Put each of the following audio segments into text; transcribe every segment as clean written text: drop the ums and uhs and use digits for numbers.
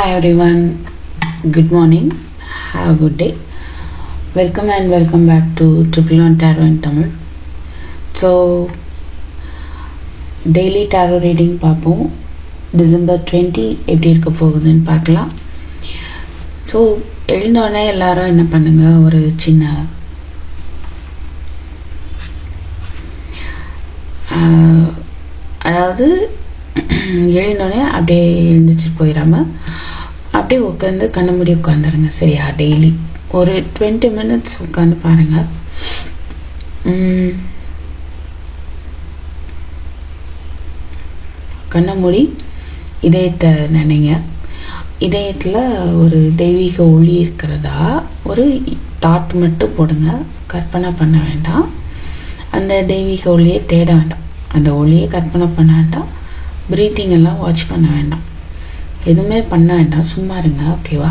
Hi everyone, good morning, have a good day. Welcome and welcome back to Triple One Tarot in Tamil. So, daily tarot reading பார்ப்போம். December 20 எப்படி இருக்க போகுதுன்னு பார்க்கலாம். So எழுந்தோடனே எல்லாரும் என்ன பண்ணுங்க, ஒரு சின்ன அதாவது எழுந்தோடனே அப்படியே எழுந்திரிச்சு போயிடாம அப்படியே உட்காந்து கண்ண மூடி உட்காந்துருங்க. சரியா? டெய்லி ஒரு 20 minutes உட்காந்து பாருங்க. கண்ண மூடி இதயத்தை நினைங்க. இதயத்தில் ஒரு தெய்வீக ஒளி இருக்கிறதா ஒரு தாட் மட்டும் போடுங்க. கற்பனை பண்ண வேண்டாம், அந்த தெய்வீக ஒளியை தேட வேண்டாம், அந்த ஒளியை கற்பனை பண்ண வேண்டாம், ப்ரீத்திங் எல்லாம் வாட்ச் பண்ண வேண்டாம், எதுவுமே பண்ண வேண்டாம், சும்மா இருங்க. ஓகேவா?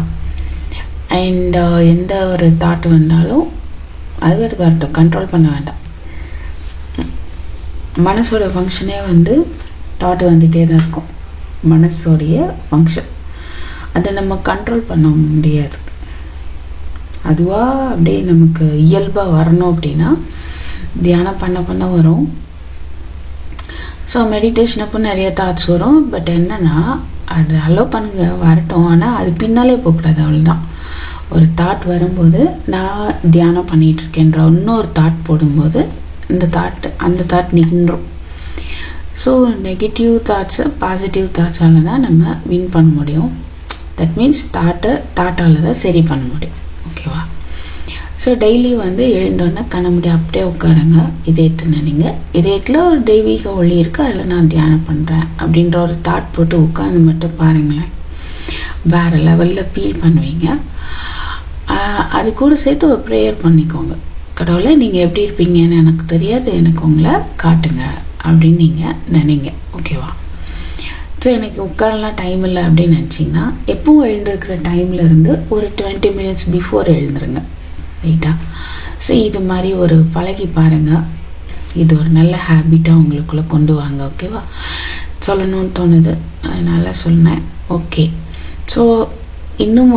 அண்ட் எந்த ஒரு தாட் வந்தாலும் அது வரட்டும், கண்ட்ரோல் பண்ண வேண்டாம். மனசோட ஃபங்க்ஷனே தாட் வந்துகிட்டே தான் இருக்கும். மனசோடைய ஃபங்க்ஷன் அதை நம்ம கண்ட்ரோல் பண்ண முடியாது. அதுவாக அப்படியே நமக்கு இயல்பாக வரணும் அப்படின்னா தியானம் பண்ண வரும். ஸோ மெடிடேஷன் அப்போ நிறைய தாட்ஸ் வரும். பட் என்னன்னா அது அலோவ் பண்ணுங்க, வரட்டும். ஆனால் அது பின்னாலே போகக்கூடாது, அவ்வளோதான். ஒரு தாட் வரும்போது நான் தியானம் பண்ணிகிட்டு இருக்கேன்ற இன்னொரு தாட் போடும்போது அந்த தாட் நின்றும். ஸோ நெகட்டிவ் தாட்ஸு பாசிட்டிவ் தாட்ஸால் தான் நம்ம வின் பண்ண முடியும். தட் மீன்ஸ் தாட்டால் தான் சரி பண்ண முடியும். ஓகேவா? ஸோ டெய்லி எழுந்தோடனே கண்ண மூடி அப்படியே உட்காருங்க. இதயத்தை நினைங்க. இதயத்தில் ஒரு தெய்வீக ஒளி இருக்குது, அதில் நான் தியானம் பண்ணுறேன் அப்படின்ற ஒரு தாட் போட்டு உட்காந்து மட்டும் பாருங்களேன். வேறு லெவலில் ஃபீல் பண்ணுவீங்க. அது கூட சேர்த்து ஒரு ப்ரேயர் பண்ணிக்கோங்க. கடவுளை நீங்கள் எப்படி இருப்பீங்கன்னு எனக்கு தெரியாது, எனக்கு உங்களை காட்டுங்க அப்படின்னு நீங்கள் நினைங்க. ஓகேவா? ஸோ எனக்கு உட்காரலாம் டைம் இல்லை அப்படின்னு நினச்சிங்கன்னா எப்பவும் எழுந்திருக்கிற டைம்லேருந்து ஒரு 20 minutes பிஃபோர் எழுந்துருங்க. ரைட்டா? ஸோ இது மாதிரி ஒரு பழகி பாருங்கள். இது ஒரு நல்ல ஹேபிட்டாக உங்களுக்குள்ளே கொண்டு வாங்க. ஓகேவா? சொல்லணும்னு தோணுது, நல்லா சொன்னேன். ஓகே. ஸோ இன்னும்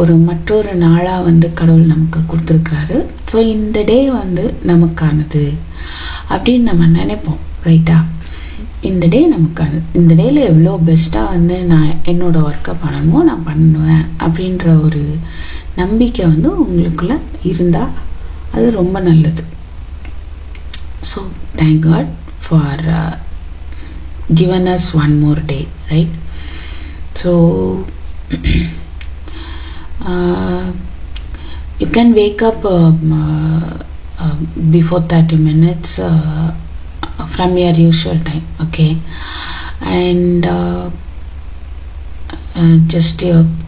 ஒரு மற்றொரு நாளாக கடவுள் நமக்கு கொடுத்துருக்குறாரு. ஸோ இந்த டே நமக்கானது அப்படின்னு நம்ம நினைப்போம். ரைட்டா? இந்த டே நமக்கானது. இந்த டேயில் எவ்வளோ பெஸ்ட்டாக நான் என்னோடய ஒர்க்கை பண்ணணுமோ நான் பண்ணுவேன் அப்படின்ற ஒரு நம்பிக்கை உங்களுக்குள்ள இருந்தால் அது ரொம்ப நல்லது. So thank god for given us one more day, right? So you can wake up before 30 minutes from your usual time. Okay? And just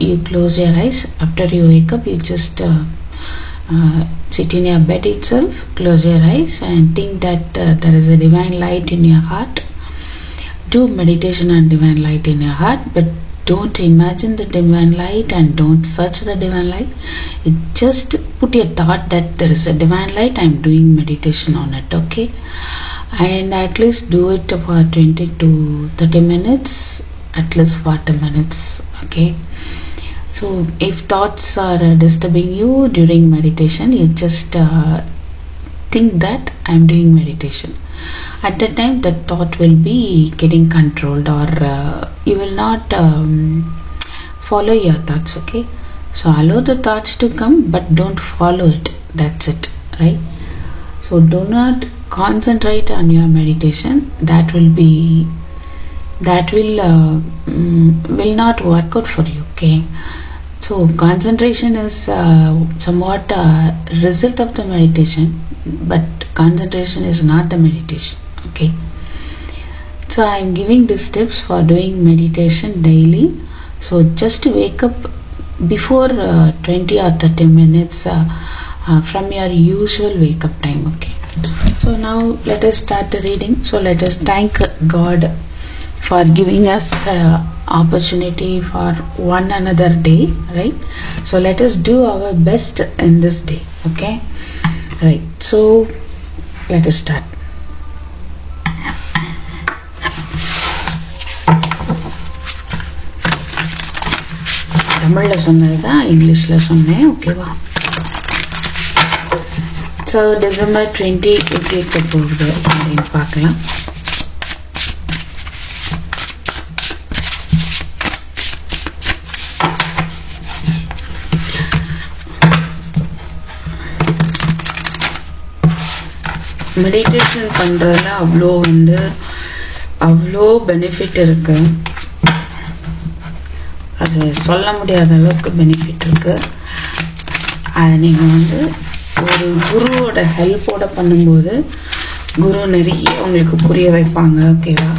you close your eyes. After you wake up, you just sit in your bed itself, close your eyes and think that there is a divine light in your heart. Do meditation on divine light in your heart, but don't imagine the divine light and don't search the divine light. You just put your thought that there is a divine light, I'm doing meditation on it. Okay? And at least do it for 20 to 30 minutes, at least 40 minutes. Okay? So if thoughts are disturbing you during meditation, you just think that I'm doing meditation. At that time the thought will be getting controlled, or you will not follow your thoughts. Okay? So allow the thoughts to come, but don't follow it. That's it. Right? So do not concentrate on your meditation. That will not work out for you. Okay? So concentration is somewhat a result of the meditation, but concentration is not the meditation. Okay? So I am giving these tips for doing meditation daily. So just wake up before 20 or 30 minutes from your usual wake up time. Okay? So now let us start the reading. So let us thank God for giving us opportunity for one another day. Right? So let us do our best in this day. Okay? Right. So let us start. தமிழ்ல சொன்னது தான் இங்கிலீஷ்ல சொன்னேன். ஓகேவா? So December 20 எப்படி இருக்க போகுது அப்படின்னு பார்க்கலாம். மெடிடேஷன் பண்றதுல அவ்வளோ பெனிஃபிட் இருக்கு. அது சொல்ல முடியாத அளவுக்கு பெனிஃபிட் இருக்கு. அது நீங்க ஒரு குருவோட ஹெல்ப்போட பண்ணும்போது குரு நிறைய உங்களுக்கு புரிய வைப்பாங்க. ஓகேவா?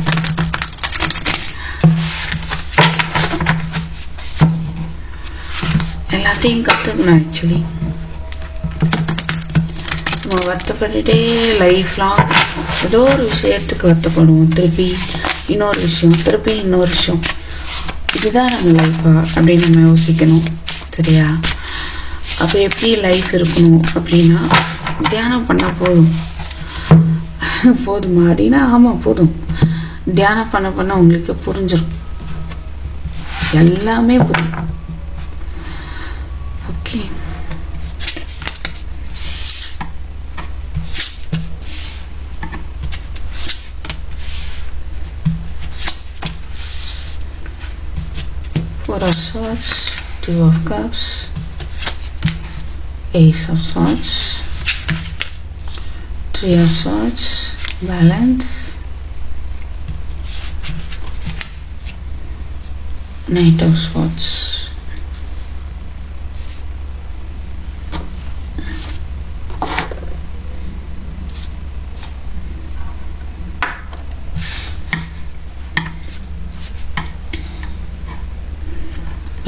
எல்லாத்தையும் கத்துக்கணும். ஆக்சுவலி நம்ம வருத்தப்பட்டுட்டே லைஃப் லாங் ஏதோ ஒரு விஷயத்துக்கு வருத்தப்படுவோம். திருப்பி இன்னொரு விஷயம், இதுதான் நம்ம லைஃபா அப்படின்னு நம்ம யோசிக்கணும். சரியா? அப்போ எப்படி லைஃப் இருக்கணும் அப்படின்னா, தியானம் பண்ணா போதுமா அப்படின்னா, ஆமா போதும். தியானம் பண்ண உங்களுக்கு புரிஞ்சிடும், எல்லாமே புரியும். Okay, Four of Swords, Two of Cups, Ace of Swords, Three of Swords, Balance, Knight of Swords.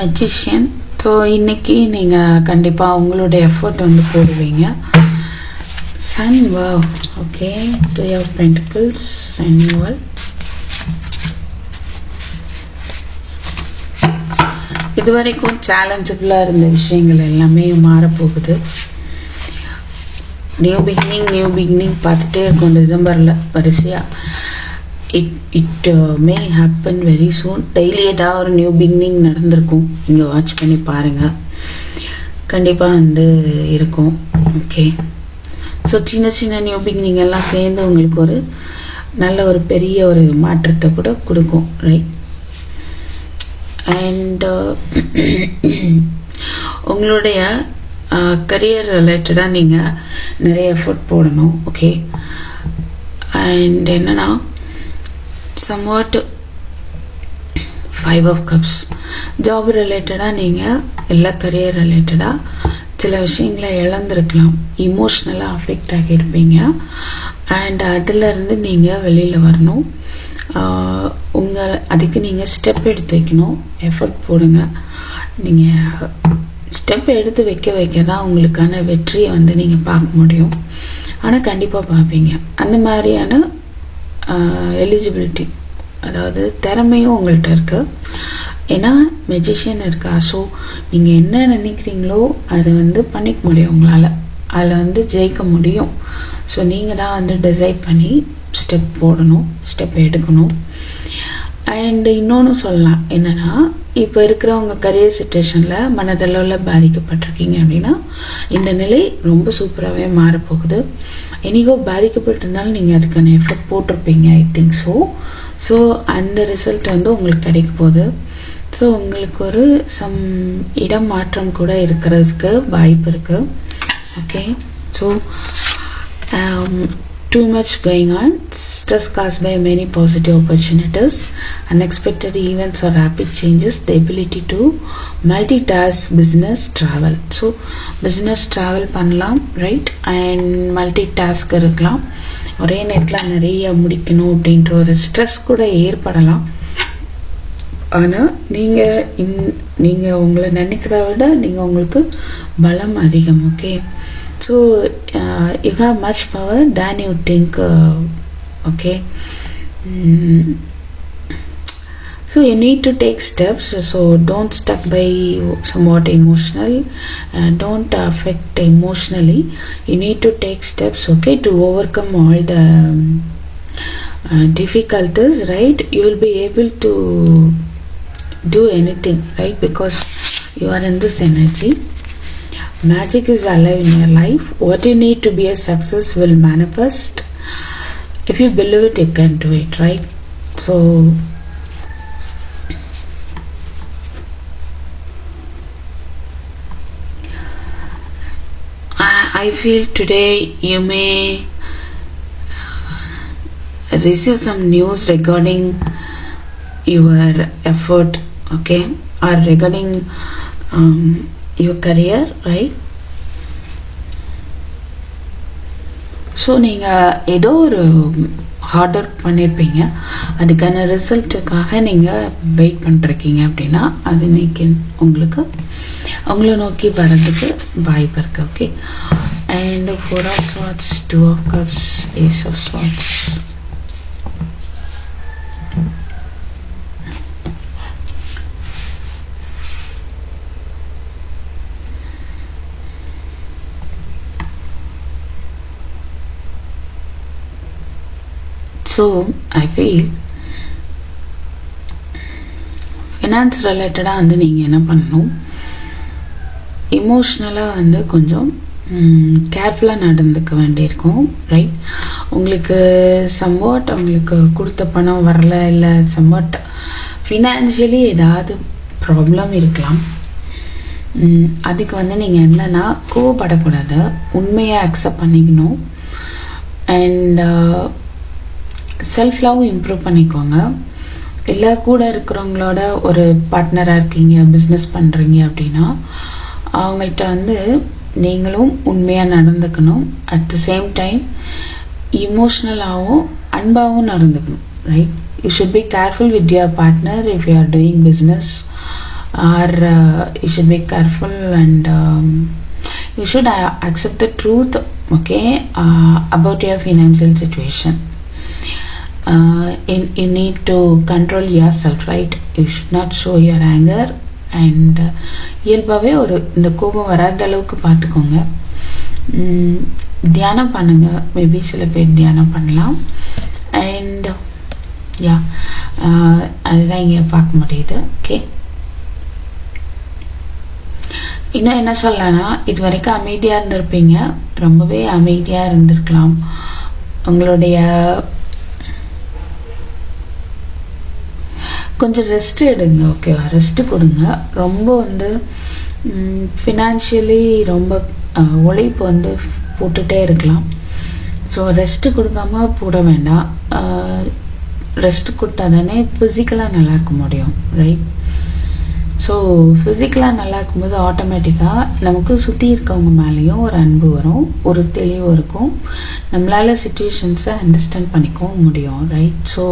Magician. So இன்னைக்கு நீங்கள் கண்டிப்பாக உங்களுடைய எஃபர்ட் போடுவீங்க. Sun, wow, okay. Three of Pentacles, renewal. இதுவரைக்கும் சேலஞ்சபிளாக இருந்த விஷயங்கள் எல்லாமே மாறப்போகுது. நியூ பிகினிங் பார்த்துட்டே இருக்கும் டிசம்பரில் வரிசையாக. It may happen very soon. Daily ஏதாவது ஒரு நியூ பிகினிங் நடந்திருக்கும். நீங்கள் வாட்ச் பண்ணி பாருங்கள், கண்டிப்பாக இருக்கும். ஓகே, ஸோ சின்ன நியூ பிகினிங் எல்லாம் சேர்ந்து உங்களுக்கு ஒரு நல்ல ஒரு பெரிய ஒரு மாற்றத்தை கூட கொடுக்கும். ரைட்? அண்ட் உங்களுடைய கரியர் ரிலேட்டடாக நீங்கள் நிறைய எஃபோர்ட் போடணும். ஓகே, அண்ட் என்னன்னா somewhat Five of Cups, job ரிலேட்டடாக நீங்கள் எல்லா கரியர் ரிலேட்டடாக சில விஷயங்களை இழந்திருக்கலாம். இமோஷ்னலாக அஃபெக்ட் ஆகியிருப்பீங்க. அண்ட் அதிலிருந்து நீங்கள் வெளியில் வரணும். அதுக்கு நீங்கள் ஸ்டெப் எடுத்து வைக்கணும். எஃபர்ட் போடுங்க. நீங்கள் ஸ்டெப் எடுத்து வைக்க தான் உங்களுக்கான வெற்றியை நீங்கள் பார்க்க முடியும். ஆனால் கண்டிப்பாக பார்ப்பீங்க. அந்த மாதிரியான எலிஜிபிலிட்டி, அதாவது திறமையும் உங்கள்கிட்ட இருக்கு. ஏன்னா மெஜிஷியன் இருக்கா. ஸோ நீங்கள் என்ன நினைக்கிறீங்களோ அதை பண்ணிக்க முடியும் உங்களால். அதில் ஜெயிக்க முடியும். ஸோ நீங்கள் தான் டிசைட் பண்ணி ஸ்டெப் போடணும், ஸ்டெப் எடுக்கணும். அண்ட் இன்னொன்று சொல்லலாம் என்னென்னா, இப்போ இருக்கிறவங்க கரியர் சுச்சுவேஷனில் மனதளவில் பாதிக்கப்பட்டிருக்கீங்க அப்படின்னா இந்த நிலை ரொம்ப சூப்பராகவே மாறப்போகுது. என்னைக்கோ பாதிக்கப்பட்டிருந்தாலும் நீங்கள் அதுக்கான எஃபர்ட் போட்டிருப்பீங்க, ஐ திங்க் ஸோ அந்த ரிசல்ட் உங்களுக்கு கிடைக்க போகுது. ஸோ உங்களுக்கு ஒரு இடம் மாற்றம் கூட இருக்கிறதுக்கு வாய்ப்பு இருக்குது. Okay, so too much going on, stress caused by many positive opportunities, unexpected events or rapid changes, the ability to multitask, business, travel. So business travel பண்ணலாம், right? and multitask இருக்கலாம். ஒரே நேரத்தில் நிறைய முடிக்கணும் அப்படின்ற ஒரு ஸ்ட்ரெஸ் கூட ஏற்படலாம். ஆனால் நீங்கள் உங்களை நினைக்கிறத விட உங்களுக்கு பலம் அதிகம். Okay, so you have much power than you think. Okay, so you need to take steps. So don't stuck by somewhat emotional, don't affect emotionally. You need to take steps, okay, to overcome all the difficulties, right? You will be able to do anything, right? Because You are in this energy. Magic is alive in your life. What you need to be a success will manifest. If you believe it, you can do it, right? So I feel today you may receive some news regarding your effort, okay, or regarding your career, right? So நீங்கள் ஏதோ ஒரு hard work பண்ணியிருப்பீங்க, அதுக்கான ரிசல்ட்டுக்காக நீங்கள் wait பண்ணிருக்கீங்க அப்படின்னா அது இன்னைக்கு உங்களுக்கு உங்களை நோக்கி வர்றதுக்கு வாய்ப்பு இருக்குது, okay. And 4 of Swords, 2 of Cups, Ace of Swords. So I feel finance ரிலேட்டடாக வந்து நீங்கள் என்ன பண்ணணும், இமோஷ்னலாக வந்து கொஞ்சம் கேர்ஃபுல்லாக நடந்துக்க வேண்டியிருக்கும், ரைட்? உங்களுக்கு சம்வாட் உங்களுக்கு கொடுத்த பணம் வரல, இல்லை சம்வாட் ஃபினான்ஷியலி ஏதாவது ப்ராப்ளம் இருக்கலாம். அதுக்கு வந்து நீங்கள் என்னென்னா கோவப்படக்கூடாது, உண்மையை அக்செப்ட் பண்ணிக்கணும். அண்ட் செல்ஃப் லவ் இம்ப்ரூவ் பண்ணிக்கோங்க. இல்லை கூட இருக்கிறவங்களோட ஒரு பார்ட்னராக இருக்கீங்க, பிஸ்னஸ் பண்ணுறீங்க அப்படின்னா அவங்கள்ட்ட வந்து நீங்களும் உண்மையாக நடந்துக்கணும். அட் த சேம் டைம் இமோஷ்னலாகவும் அன்பாகவும் நடந்துக்கணும், right? You should be careful with your partner if you are doing business, are you should be careful and you should accept the truth, okay, about your financial situation. You need to control yourself, right? You should not show your anger and இயல்பாகவே ஒரு இந்த கோபம் வராத அளவுக்கு பார்த்துக்கோங்க. தியானம் பண்ணுங்க, maybe சில பேர் தியானம் பண்ணலாம். அண்ட் யா அதுதான் இங்கே பார்க்க முடியுது, ஓகே. இன்னும் என்ன சொல்லலாம்னா, இது வரைக்கும் அமைதியாக இருந்திருப்பீங்க, ரொம்பவே அமைதியாக இருந்திருக்கலாம். உங்களுடைய கொஞ்சம் ரெஸ்ட் எடுங்க, ஓகேவா? ரெஸ்ட்டு கொடுங்க. ரொம்ப வந்து ஃபினான்ஷியலி ரொம்ப உழைப்பு வந்து போட்டுகிட்டே இருக்கலாம். ஸோ ரெஸ்ட்டு கொடுக்காம போட வேண்டாம். ரெஸ்ட்டு கொடுத்தா தானே ஃபிசிக்கலாக நல்லா இருக்க முடியும், ரைட்? ஸோ ஃபிசிக்கலாக நல்லா இருக்கும்போது ஆட்டோமேட்டிக்காக நமக்கு சுற்றி இருக்கவங்க மேலேயும் ஒரு அன்பு வரும், ஒரு தெளிவு இருக்கும், நம்மளால் சுச்சுவேஷன்ஸை அண்டர்ஸ்டாண்ட் பண்ணிக்கவும் முடியும், ரைட்? ஸோ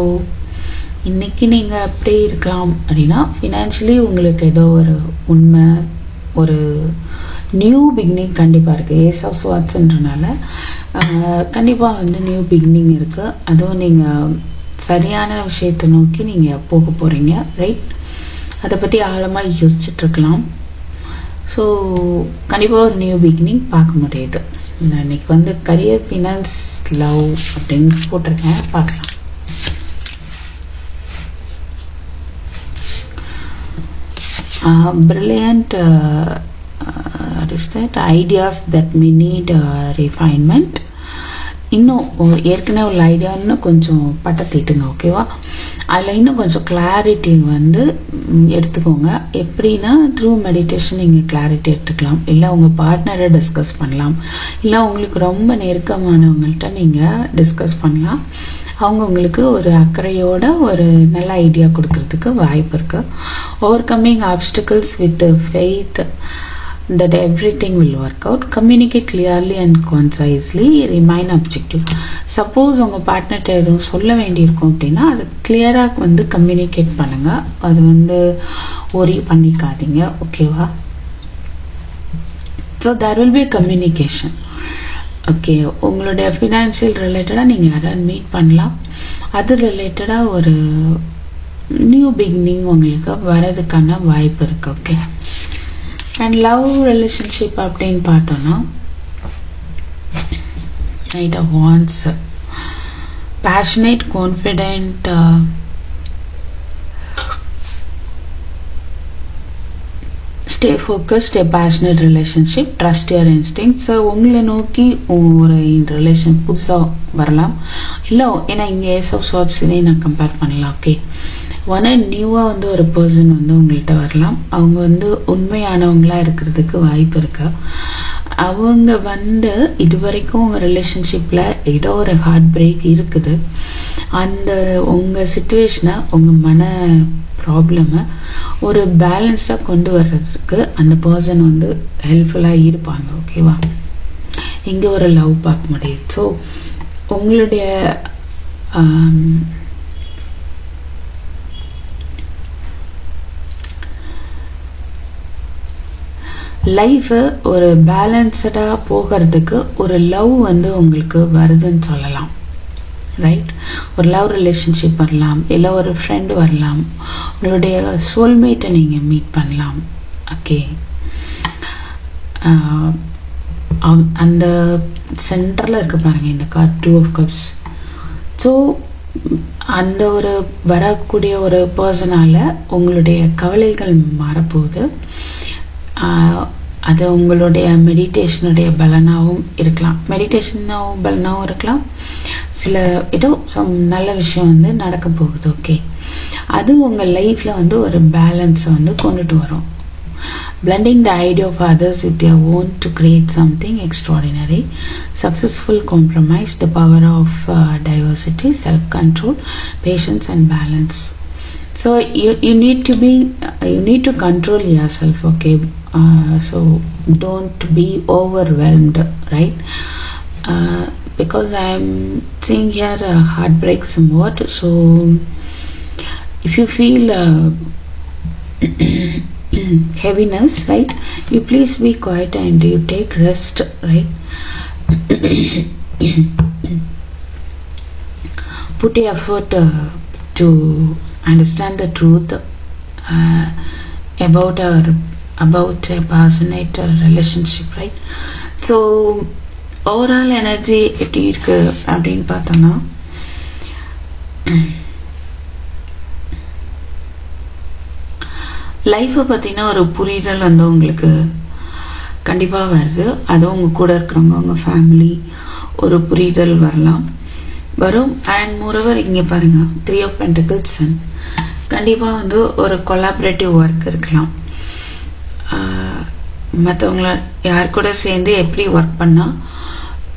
இன்றைக்கி நீங்கள் அப்படி இருக்கலாம் அப்படின்னா ஃபினான்ஷியலி உங்களுக்கு ஏதோ ஒரு உண்மை, ஒரு நியூ பிகினிங் கண்டிப்பாக இருக்குது. ஏஸ் ஆஃப் ஸ்வாட்ஸ்ன்றனால கண்டிப்பாக வந்து நியூ பிகினிங் இருக்குது. அதுவும் நீங்கள் சரியான விஷயத்தை நோக்கி நீங்கள் போக போகிறீங்க, ரைட்? அதை பற்றி ஆழமாக யோசிச்சுட்ருக்கலாம். ஸோ கண்டிப்பாக ஒரு நியூ பிகினிங் பார்க்க முடியுது. நான் இன்றைக்கி வந்து கரியர், ஃபினான்ஸ், லவ் அப்படின்னு போட்டிருக்கேன், பார்க்கலாம். Brilliant what is that, ideas that may need refinement. இன்னும் ஏற்கனவே உள்ள ஐடியா இன்னும் கொஞ்சம் பட்டத்திட்டுங்க, ஓகேவா? அதில் இன்னும் கொஞ்சம் கிளாரிட்டி வந்து எடுத்துக்கோங்க. எப்படின்னா த்ரூ மெடிடேஷன் நீங்கள் கிளாரிட்டி எடுத்துக்கலாம், இல்லை உங்கள் பார்ட்னரை டிஸ்கஸ் பண்ணலாம், இல்லை உங்களுக்கு ரொம்ப நெருக்கமானவங்கள்ட்ட நீங்கள் டிஸ்கஸ் பண்ணலாம். அவங்க உங்களுக்கு ஒரு அக்கறையோட ஒரு நல்ல ஐடியா கொடுக்கறதுக்கு வாய்ப்பு இருக்குது. Over coming obstacles with faith that everything will work out. Communicate clearly and concisely. Remain objective. Suppose உங்கள் பார்ட்னர்கிட்ட எதுவும் சொல்ல வேண்டியிருக்கும் அப்படின்னா அது கிளியராக வந்து கம்யூனிகேட் பண்ணுங்கள். அது வந்து ஒரி பண்ணிக்காதீங்க, ஓகேவா? So there will be communication, okay. உங்களுடைய ஃபினான்ஷியல் ரிலேட்டடாக நீங்கள் யாராவது மீட் பண்ணலாம். அது ரிலேட்டடாக ஒரு நியூ பிகினிங் உங்களுக்கு வரதுக்கான வாய்ப்பு இருக்குது, ஓகே. அண்ட் லவ் ரிலேஷன்ஷிப் அப்படின்னு பார்த்தோன்னா Knight of Wands, passionate, confident, stay focus, stay passionate relationship, trust your instinct. So உங்களை நோக்கி ஒரு ரிலேஷன் புதுசாக வரலாம், இல்லை ஏன்னா இங்கே ஏஸ் ஆஃப் சார்ட்ஸ்லேயே நான் கம்பேர் பண்ணலாம். ஓகே, ஒன்று நியூவாக வந்து ஒரு பர்சன் வந்து உங்கள்கிட்ட வரலாம். அவங்க வந்து உண்மையானவங்களாக இருக்கிறதுக்கு வாய்ப்பு இருக்கு. அவங்க வந்து இது வரைக்கும் உங்கள் ரிலேஷன்ஷிப்பில் ஏதோ ஒரு ஹார்ட் பிரேக் இருக்குது. அந்த உங்கள் சுச்சுவேஷனை, உங்கள் மன ப்ராப்ளமை ஒரு பேலன்ஸ்டாக கொண்டு வர்றதுக்கு அந்த பர்சன் வந்து ஹெல்ப்ஃபுல்லாக இருப்பாங்க. ஓகேவா, இங்கே ஒரு லவ் பார்க்க முடியுது. ஸோ உங்களுடைய லைஃபு ஒரு பேலன்ஸ்டாக போகிறதுக்கு ஒரு லவ் வந்து உங்களுக்கு வருதுன்னு சொல்லலாம். ரைட், ஒரு லவ் ரிலேஷன்ஷிப் வரலாம், இல்லை ஒரு ஃப்ரெண்டு வரலாம், உங்களுடைய சோல்மேட்டை நீங்கள் மீட் பண்ணலாம். ஓகே, அந்த சென்டரில் இருக்க பாருங்கள் இந்த கார்ட், 2 of Cups. ஸோ அந்த ஒரு வரக்கூடிய ஒரு பர்சனால் உங்களுடைய கவலைகள் மாறப்போகுது. அது உங்களுடைய மெடிடேஷனுடைய பலனாகவும் இருக்கலாம், மெடிடேஷனாகவும் பலனாகவும் இருக்கலாம். சில ஏதோ நல்ல விஷயம் வந்து நடக்க போகுது. ஓகே, அது உங்கள் லைஃப்பில் வந்து ஒரு பேலன்ஸை வந்து கொண்டுட்டு வரும். blending the idea of others with your own to create something extraordinary. Successful compromise, the power of diversity, self-control, patience and balance. So you need to control yourself. Okay, so don't be overwhelmed, right? Because I am seeing here heartbreak somewhat. So if you feel heaviness, right, you please be quiet and you take rest, right? Put effort to understand the truth about a passionate relationship, right? So overall energy எப்படி இருக்கு அப்படின்னு பார்த்தோம்னா, லைஃப்பை பற்றின ஒரு புரிதல் வந்து உங்களுக்கு கண்டிப்பாக வருது. அதுவும் உங்கள் கூட இருக்கிறவங்க, உங்கள் ஃபேமிலி, ஒரு புரிதல் வரும். அண்ட் மோரோவர் இங்கே பாருங்கள், 3 of Pentacles and கண்டிப்பாக வந்து ஒரு கொலாபரேட்டிவ் ஒர்க் இருக்கலாம். மற்றவங்கள யார் கூட சேர்ந்து எப்படி ஒர்க் பண்ணால்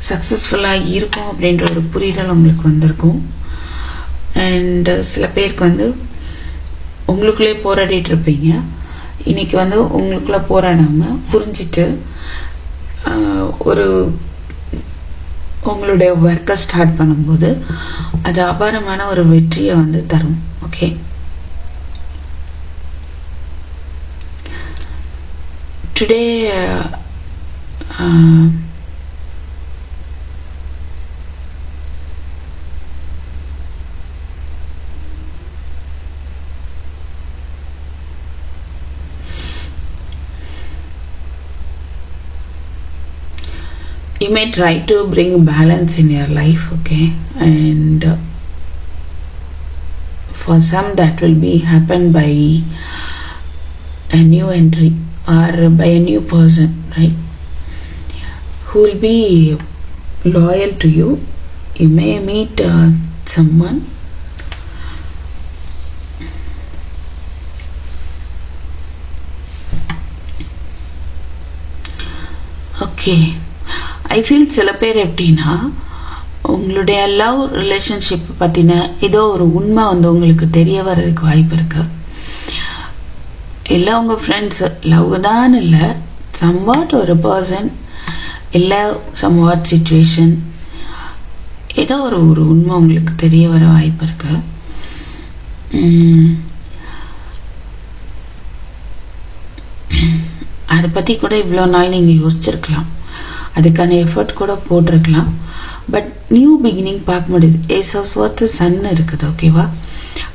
சக்ஸஸ்ஃபுல்லாக இருக்கும் அப்படின்ற ஒரு புரிதல் உங்களுக்கு வந்திருக்கும். அண்ட் சில பேருக்கு வந்து உங்களுக்குள்ளே போராடிட்டு இருப்பீங்க. இன்னைக்கு வந்து உங்களுக்குள்ளே போராடாமல் புரிஞ்சிட்டு ஒரு உங்களுடைய ஒர்க்கை ஸ்டார்ட் பண்ணும்போது அது அபாரமான ஒரு வெற்றியை வந்து தரும். Okay, today you may try to bring balance in your life. Okay, and for some that will be happen by a new entry or by a new person, right, who will be loyal to you. You may meet someone okay. I feel சில பேர் எப்படின்னா, உங்களுடைய love relationship பற்றின ஏதோ ஒரு உண்மை வந்து உங்களுக்கு தெரிய வர்றதுக்கு வாய்ப்பு இருக்கு. இல்லை உங்கள் ஃப்ரெண்ட்ஸ் லவ் தான் இல்லை, சம்வாட் ஒரு பர்சன் இல்லை சம்வாட் சிச்சுவேஷன், ஏதோ ஒரு உண்மை உங்களுக்கு தெரிய வர வாய்ப்பு இருக்கு. அதை பற்றி கூட இவ்வளோ நாள் நீங்கள் யோசிச்சிருக்கலாம், அதுக்கான எஃபர்ட் கூட போட்டிருக்கலாம். பட் நியூ பிகினிங் பார்க்க முடியுது. ஏஸ் ஆஃப் ஸ்வார்ட்ஸ் சன் இருக்குது. ஓகேவா,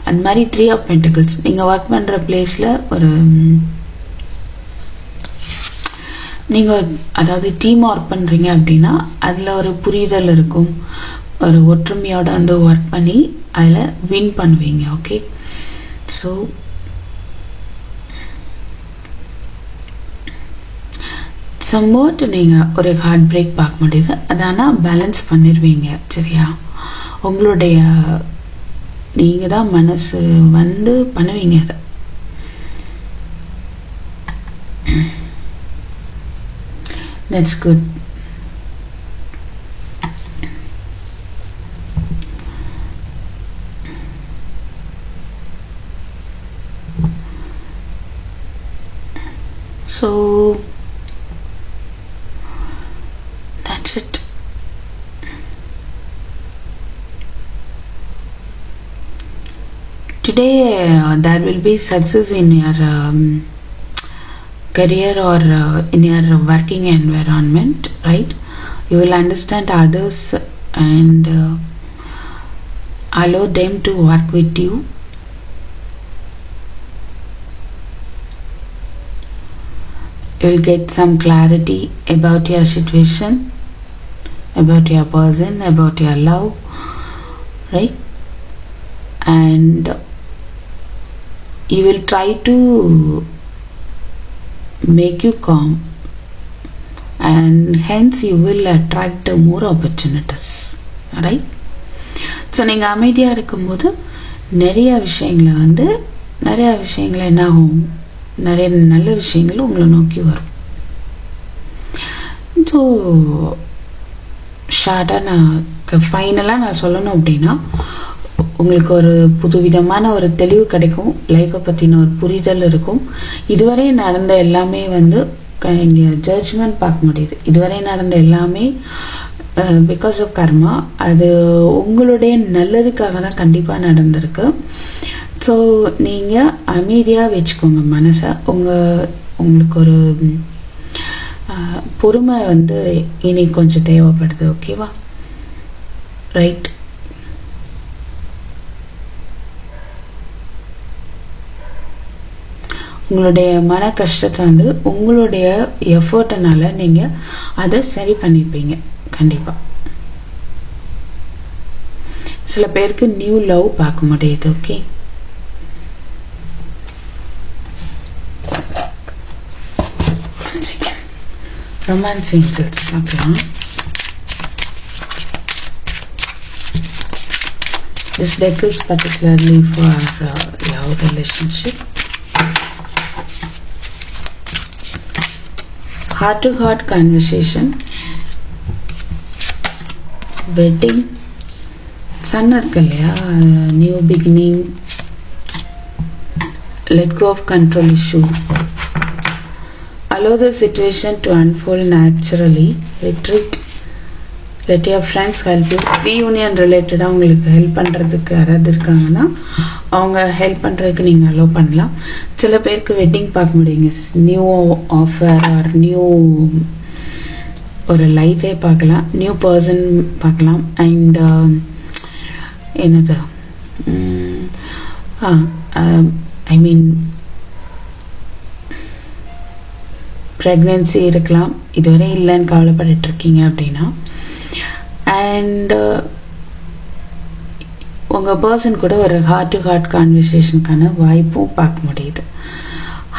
அந்த மாதிரி 3 of Pentacles நீங்கள் ஒர்க் பண்ணுற பிளேஸில் ஒரு நீங்கள் அதாவது டீம் ஒர்க் பண்ணுறீங்க அப்படின்னா அதில் ஒரு புரிதல் இருக்கும், ஒரு ஒற்றுமையோடு வந்து ஒர்க் பண்ணி அதில் வின் பண்ணுவீங்க. ஓகே, ஸோ சம்வாட் நீங்கள் ஒரு ஹார்ட் பிரேக் பார்க்க முடியுது. அது ஆனால் பேலன்ஸ் பண்ணிடுவீங்க. சரியா? உங்களுடைய நீங்கள் தான் மனசு வந்து பண்ணுவீங்க அதை. That's good. So that's it. Today there will be success in your career or in your working environment, right? You will understand others and allow them to work with you. You will get some clarity about your situation, about your person, about your love, right? And you will try to make you calm, and hence you will attract more opportunities, right? So நீங்கள் அமைதியாக இருக்கும்போது நிறைய விஷயங்கள் என்ன ஆகும், நிறைய நல்ல விஷயங்கள் உங்களை நோக்கி வரும். ஸோ ஷார்ட்டாக நான் ஃபைனலாக நான் சொல்லணும் அப்படின்னா, உங்களுக்கு ஒரு புதுவிதமான ஒரு தெளிவு கிடைக்கும், லைஃப்பை பற்றின ஒரு புரிதல் இருக்கும். இதுவரை நடந்த எல்லாமே வந்து இங்கே ஜட்ஜ்மெண்ட் பார்க்க முடியுது. இதுவரை நடந்த எல்லாமே பிகாஸ் ஆஃப் கர்மா, அது உங்களுடைய நல்லதுக்காக தான் கண்டிப்பாக நடந்திருக்கு. ஸோ நீங்கள் அமைதியாக வச்சுக்கோங்க மனசை. உங்களுக்கு ஒரு பொறுமை வந்து இனி கொஞ்சம் தேவைப்படுது. ஓகேவா? ரைட். உங்களுடைய மன கஷ்டத்தை வந்து உங்களுடைய எஃபர்ட்னால நீங்கள் அதை சரி பண்ணிப்பீங்க கண்டிப்பாக. சில பேருக்கு நியூ லவ் பார்க்க முடியுது. ஓகே, ரொமான்ஸ் ஏஞ்சல்ஸ் பார்க்கலாம். This deck is particularly for love relationship. Heart to heart conversation, wedding, sun இருக்கு இல்லையா, new beginning, let go of control issue, allow the situation to unfold naturally, retreat, let your friends help you. reunion related உங்களுக்கு help பண்ணுறதுக்கு யாராவது இருக்காங்கன்னா அவங்க help பண்ணுறதுக்கு நீங்கள் allow பண்ணலாம். சில பேருக்கு வெட்டிங் பார்க்க முடியுங்க, நியூ ஆஃபர் ஆர் நியூ ஒரு லைஃபே பார்க்கலாம், நியூ பர்சன் பார்க்கலாம். அண்ட் என்னது ஐ மீன் ப்ரெக்னென்சி இருக்கலாம், இதுவரை இல்லைன்னு கவலைப்பட்டு இருக்கீங்க அப்படின்னா. அண்ட் உங்கள் பர்சன் கூட ஒரு ஹார்ட் டு ஹார்ட் கான்வர்சேஷனுக்கான வாய்ப்பும் பார்க்க முடியுது.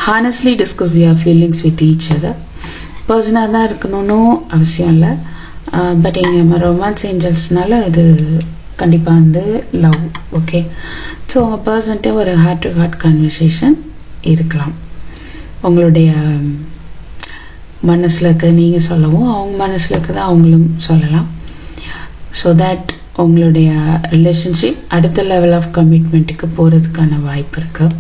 Honestly discuss your feelings with each other. பர்சனாக தான் இருக்கணும்னு அவசியம் இல்லை, பட் இங்கே ரொமான்ஸ் ஏஞ்சல்ஸ்னால இது கண்டிப்பாக வந்து லவ். ஓகே, ஸோ உங்கள் பர்சன்ட்டே ஒரு ஹார்ட் டு ஹார்ட் கான்வர்சேஷன் இருக்கலாம். உங்களுடைய மனசில் இருக்க நீங்கள் சொல்லவும், அவங்க மனசில் இருக்கிறத அவங்களும் சொல்லலாம். ஸோ தட் உங்களுடைய ரிலேஷன்ஷிப் அடுத்த லெவல் ஆஃப் கமிட்மெண்ட்டுக்கு போகிறதுக்கான வாய்ப்பு இருக்குது.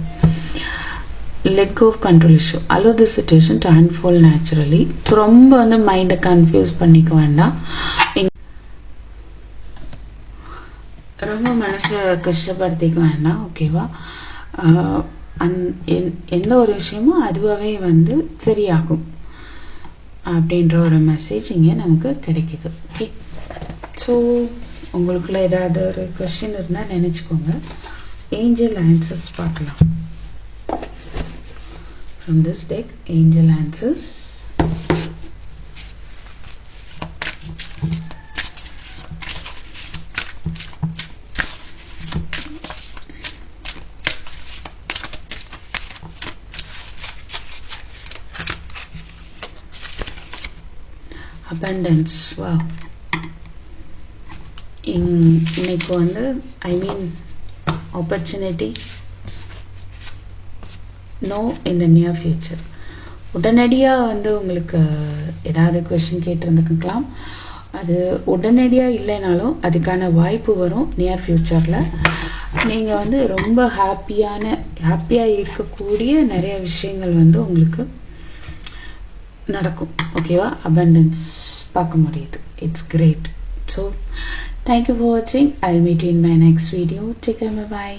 let go of control issue, allow the situation to unfold naturally. So ரொம்ப வந்து மைண்டை கன்ஃபியூஸ் பண்ணிக்க வேண்டாம், ரொம்ப மனசில் கஷ்டப்படுத்திக்க வேண்டாம். ஓகேவா? எந்த ஒரு விஷயமும் அதுவாகவே வந்து சரியாகும் அப்படின்ற ஒரு மெசேஜ் இங்கே நமக்கு கிடைக்கிது. ஓகே, ஸோ உங்களுக்குள்ள ஏதாவது ஒரு கொஸ்டின் இருந்தால் நினச்சிக்கோங்க. ஏஞ்சல் ஆன்சர்ஸ் பார்க்கலாம். From this tech angel answers. abundance. Wow. இன்னைக்கு வந்து opportunity no in the near future. உடனடியாக வந்து உங்களுக்கு ஏதாவது கொஸ்டின் கேட்டிருந்துருக்கலாம். அது உடனடியாக இல்லைனாலும் அதுக்கான வாய்ப்பு வரும் நியர் ஃப்யூச்சரில். நீங்கள் வந்து ரொம்ப ஹாப்பியாக இருக்கக்கூடிய நிறைய விஷயங்கள் வந்து உங்களுக்கு நடக்கும். ஓகேவா? அபண்டன்ஸ் பார்க்க முடியுது. It's great. So thank you for வாட்சிங். I will meet you in my next video. Take care. By.